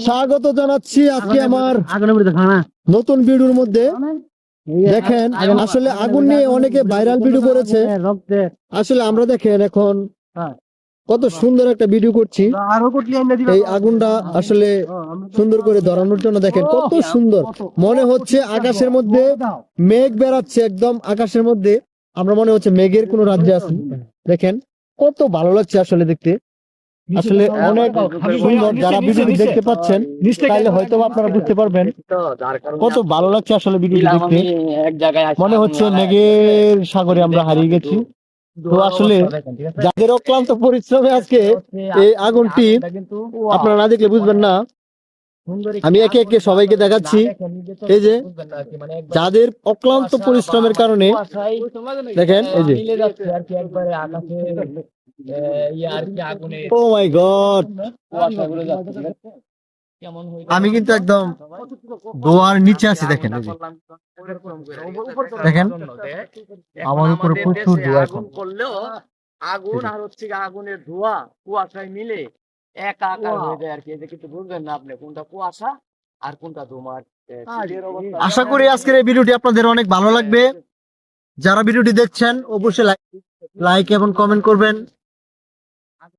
স্বাগত জানাচ্ছি আজকে আমার নতুন ভিডিওর মধ্যে। দেখেন আসলে আগুন নিয়ে অনেকে ভাইরাল ভিডিও করেছে। আসলে আমরা দেখেন এখন কত সুন্দর একটা ভিডিও করছি। এই আগুনটা আসলে সুন্দর করে ধরানোর জন্য দেখেন কত সুন্দর মনে হচ্ছে। আকাশের মধ্যে মেঘ বেড়াচ্ছে, একদম আকাশের মধ্যে আমরা মনে হচ্ছে মেঘের কোন রাজ্যে আছি। দেখেন কত ভালো লাগছে আসলে দেখতে, আসলে অনেক সুন্দর। যারা ভিডিওটি দেখতে পাচ্ছেন তাহলে হয়তো আপনারা বুঝতে পারবেন কত ভালো লাগছে আসলে ভিডিওটি দেখতে। মনে হচ্ছে মেঘের সাগরে আমরা হারিয়ে গেছি। তো আসলে যাদের অক্লান্ত পরিশ্রমে আজকে এই আগুনটি আপনারা না দেখলে বুঝবেন না। আমি একে একে সবাইকে দেখাচ্ছি। এই যে যাদের অক্লান্ত পরিশ্রমের কারণে দেখেন, এই যে ও মাই গড, আমি কিন্তু একদম ধোয়ার নিচে আছি। দেখেন এই যে দেখেন আমার উপরে প্রচুর ধোঁয়া। এখন করলেও আগুন আর হচ্ছে আগুনের ধোঁয়া কুয়াশায় মিলে এক আকার হয়ে যায় আর কি। যে কিন্তু বুঝবেন না আপনি কোনটা কুয়াশা আর কোনটা ধোঁয়া। আশা করি আজকের এই ভিডিওটি আপনাদের অনেক ভালো লাগবে। যারা ভিডিওটি দেখছেন অবশ্যই লাইক এবং কমেন্ট করবেন।